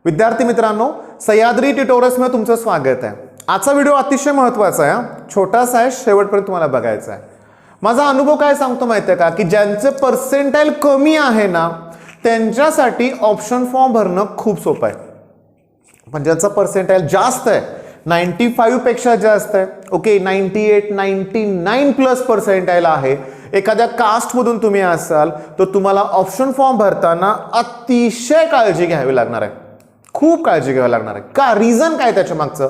विद्यार्थी मित्रांनो, सह्याद्री ट्युटोरियल्समध्ये तुमचं स्वागत आहे। आजचा व्हिडिओ अतिशय महत्त्वाचा आहे, छोटासा आहे, शेवटपर्यंत तुम्हाला बघायचा आहे। माझा अनुभव काय सांगतो माहिती आहे का, की ज्यांचे पर्सेंटाइल कमी आहे ना त्यांच्यासाठी ऑप्शन फॉर्म भरणं खूप सोपं आहे, पण ज्यांचा पर्सेंटाइल जास्त आहे 95 पेक्षा जास्त आहे, ओके 98 99 प्लस पर्सेंटाइल आहे, एखाद्या कास्ट मधून तुम्ही असाल तर तुम्हाला ऑप्शन फॉर्म भरताना अतिशय काळजी घ्यावी लागणार आहे, खूप काळजी घ्यावी लागणार आहे। का रिझन काय त्याच्या मागचं,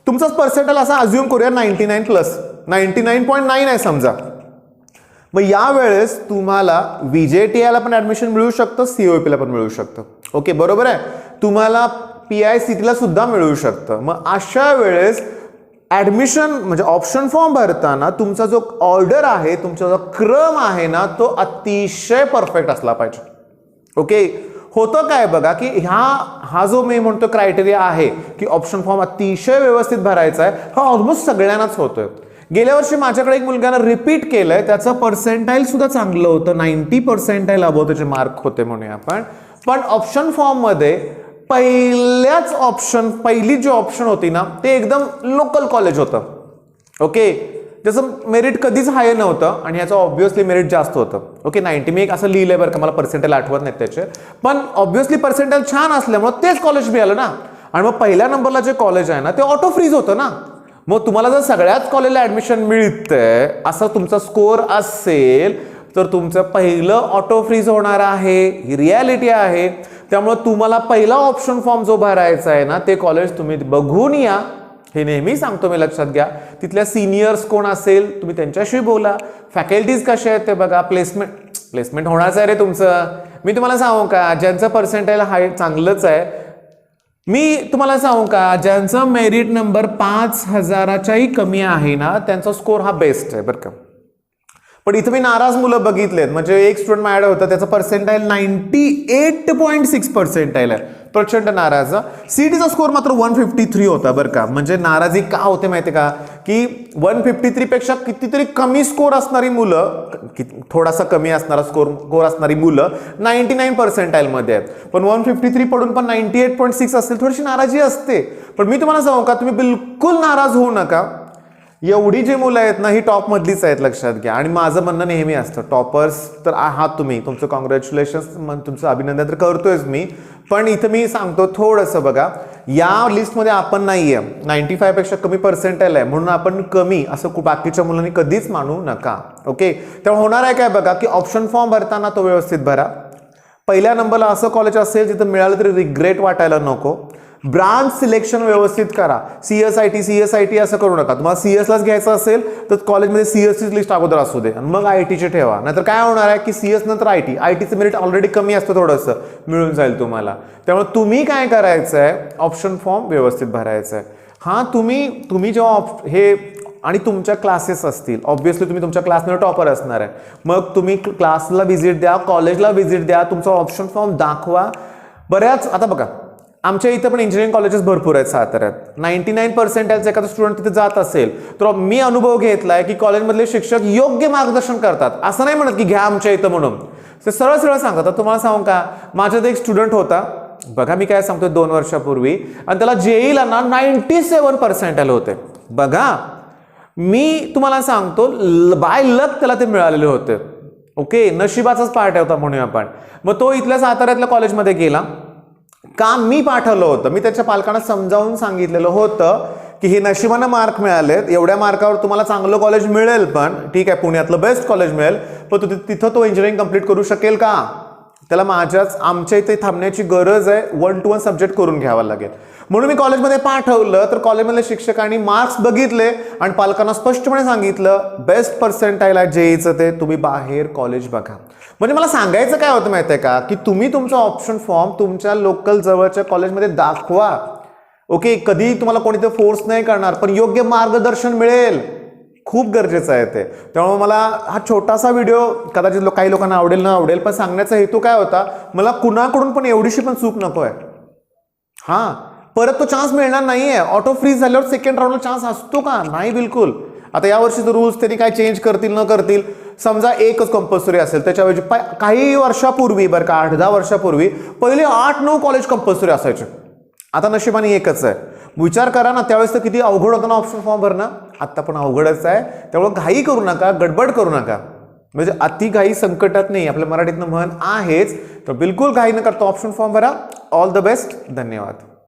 तुमचा पर्सेंटाइल असा अज्युम करूया 99 प्लस 99.9 आहे समजा, मग या वेळेस तुम्हाला VJTI ला पण ऍडमिशन मिळू शकतं, COEP ला पण मिळू शकतं, ओके बरोबर आहे, तुम्हाला PICT ला सुद्धा मिळू शकतं। मग अशा वेळेस ऍडमिशन म्हणजे ऑप्शन फॉर्म भरताना तुमचा जो ऑर्डर आहे, तुमचा जो क्रम आहे ना तो अतिशय परफेक्ट असला पाहिजे, ओके। होतं काय बघा की हा जो मी म्हणतो क्रायटेरिया आहे की ऑप्शन फॉर्म अतिशय व्यवस्थित भरायचा आहे, हा ऑलमोस्ट सगळ्यांनाच होतोय। गेल्या वर्षी माझ्याकडे एक मुलगानं रिपीट केलंय, त्याचं पर्सेंटाइल सुद्धा चांगलं होतं, 90 पर्सेंटाइल अबोव त्याचे मार्क होते म्हणूया आपण, पण ऑप्शन फॉर्म मध्ये पहिली जी ऑप्शन होती ना ते एकदम लोकल कॉलेज होतं, ओके, त्याचं मेरिट कधीच हाय नव्हतं आणि ह्याचं ऑब्व्हियसली मेरिट जास्त होतं, ओके 90 मी एक असं लिहिलंय बरं का, मला पर्सेंटाइल आठवत नाही त्याचे, पण ऑब्व्हियसली पर्सेंटाइल छान असल्यामुळे तेच कॉलेज मिळालं ना, आणि मग पहिल्या नंबरला जे कॉलेज आहे ना ते ऑटो फ्रीज होतं ना, मग तुम्हाला जर सगळ्याच कॉलेजला ऍडमिशन मिळतंय असं तुमचा स्कोअर असेल तर तुमचं पहिलं ऑटो फ्रीज होणार आहे, ही रियालिटी आहे। त्यामुळे तुम्हाला पहिला ऑप्शन फॉर्म जो भरायचा आहे ना ते कॉलेज तुम्ही बघून या, हे नेहमी सांगतो मी, लक्षात घ्या। तिथल्या सिनियर्स कोण असेल तुम्ही त्यांच्याशी बोला, फॅकल्टीज कसे आहेत ते बघा, प्लेसमेंट होणारच आहे रे तुमचं। मी तुम्हाला सांगू का, ज्यांचं पर्सेंटाइल हाय चांगलंच आहे, मी तुम्हाला सांगू का, ज्यांचा मेरिट नंबर 5000च्याही कमी आहे ना त्यांचा स्कोर हा बेस्ट आहे बरं का। पण इथं मी नाराज मुलं बघितलेत, म्हणजे एक स्टुडंट माझ्याकडे होता, त्याचं पर्सेंटाइल 98.6 पर्सेंटाइल आहे, प्रचंड नाराज। सीईटीचा स्कोर मात्र 153 होता बरं का। म्हणजे नाराजी का होते माहिती का, की 153 पेक्षा कितीतरी कमी स्कोर असणारी मुलं, थोडासा कमी असणारा स्कोर असणारी मुलं 99 पर्सेंटाइल मध्ये आहेत, पण 153 पडून पण 98.6 असेल, थोडीशी नाराजी असते। पण मी तुम्हाला सांगू का, तुम्ही बिलकुल नाराज होऊ नका, एवढी जी मुलं आहेत ना ही टॉप मधलीच आहेत, लक्षात घ्या। आणि माझं म्हणणं नेहमी असतं, टॉपर्स तर आहात तुम्ही, तुमचं कॉंग्रॅच्युलेशन्स, तुमचं अभिनंदन तर करतोयच मी, पण इथं मी सांगतो थोडंसं बघा, या लिस्टमध्ये आपण नाहीये, 95 पेक्षा कमी पर्सेंटाइल आहे म्हणून आपण कमी असं बाकीच्या मुलांनी कधीच मानू नका, ओके। त्यामुळे होणार आहे काय बघा, की ऑप्शन फॉर्म भरताना तो व्यवस्थित भरा, पहिल्या नंबरला असं कॉलेज असेल जिथं मिळालं तरी रिग्रेट वाटायला नको, ब्रांच सिलेक्शन व्यवस्थित करा, CSIT असं करू नका, तुम्हाला CS लाच घ्यायचं असेल तर कॉलेजमध्ये CS ची लिस्ट अगोदर असू दे आणि मग IT ची ठेवा, नाहीतर काय होणार आहे की CS नंतर ITचं मेरिट ऑलरेडी कमी असतं, थोडंसं मिळून जाईल तुम्हाला। त्यामुळे तुम्ही काय करायचं आहे, ऑप्शन फॉर्म व्यवस्थित भरायचं आहे। हा तुम्ही जेव्हा हे आणि तुमच्या क्लासेस असतील, ऑब्व्हियसली तुम्ही तुमच्या क्लासमध्ये टॉपर असणार आहे, मग तुम्ही क्लासला व्हिजिट द्या, कॉलेजला व्हिजिट द्या, तुमचा ऑप्शन फॉर्म दाखवा। बऱ्याच आता बघा, आमच्या इथं पण इंजिनिअरिंग कॉलेजेस भरपूर आहेत साताऱ्यात, 99 पर्सेंटाइलचा एखादा स्टुडंट तिथे जात असेल तर मी अनुभव घेतलाय की कॉलेजमधले शिक्षक योग्य मार्गदर्शन करतात, असं नाही म्हणत की घ्या आमच्या इथं म्हणून, ते सरळ सरळ सांगतात। तुम्हाला सांगू का, माझ्यात एक स्टुडंट होता बघा, मी काय सांगतोय 2 वर्षापूर्वी, आणि त्याला JEE ला ना 97 पर्सेंटाइल होते बघा, मी तुम्हाला सांगतो बाय लक त्याला ते मिळालेले होते, ओके, नशिबाचाच पार्ट होता म्हणूया आपण। मग तो इथल्या साताऱ्यातल्या कॉलेजमध्ये गेला, काम मी पाठवलं होतं, मी त्याच्या पालकांना समजावून सांगितलेलं होतं की हे नशिबानं मार्क मिळालेत, एवढ्या मार्कावर तुम्हाला चांगलं कॉलेज मिळेल, पण ठीक आहे पुण्यातलं बेस्ट कॉलेज मिळेल, पण तिथं तो इंजिनिअरिंग कंप्लीट करू शकेल का, त्याला आमच्या इथे थांबण्याची गरज आहे, 1 to 1 सब्जेक्ट करून घ्यावा लागेल, म्हणून मी कॉलेजमध्ये पाठवलं, तर कॉलेजमधल्या शिक्षकांनी मार्क्स बघितले आणि पालकांना स्पष्टपणे सांगितलं बेस्ट पर्सेंटाइल आहे JEEचं ते तुम्ही बाहेर कॉलेज बघा। म्हणजे मला सांगायचं काय होतं माहिती आहे का, की तुम्ही तुमचा ऑप्शन फॉर्म तुमच्या लोकल जवळच्या कॉलेजमध्ये दाखवा, ओके, कधी तुम्हाला कोणी ते फोर्स नाही करणार, पण योग्य मार्गदर्शन मिळेल, खूप गरजेचं आहे ते। त्यामुळे मला हा छोटासा व्हिडिओ कदाचित काही लोकांना आवडेल न आवडेल, पण सांगण्याचा हेतू काय होता, मला कुणाकडून पण एवढीशी पण चूक नको आहे, हां परत तो चान्स मिळणार नाहीये, ऑटो फ्रीज झाल्यावर सेकंड राऊंडला चान्स असतो का, नाही बिलकुल। आता या वर्षीचे रूल्स त्यांनी काय चेंज करतील न करतील, समजा एकच कंपल्सरी असेल, त्याच्याऐवजी काही वर्षापूर्वी बरं का 8-10 वर्षापूर्वी पहिले 8-9 कॉलेज कंपल्सरी असायचे, आता नशिबाने एकच आहे. विचार करा ना, त्यावेळेस तर किती अवघड होतं ना ऑप्शन फॉर्म भरणं. आता पण अवघडच आहे. त्यामुळे घाई करू नका, गडबड करू नका. म्हणजे अति घाई संकटात नाही, आपल्या मराठीतनं म्हण आहेच. तर बिलकुल घाई न करता ऑप्शन फॉर्म भरा. All the best. धन्यवाद.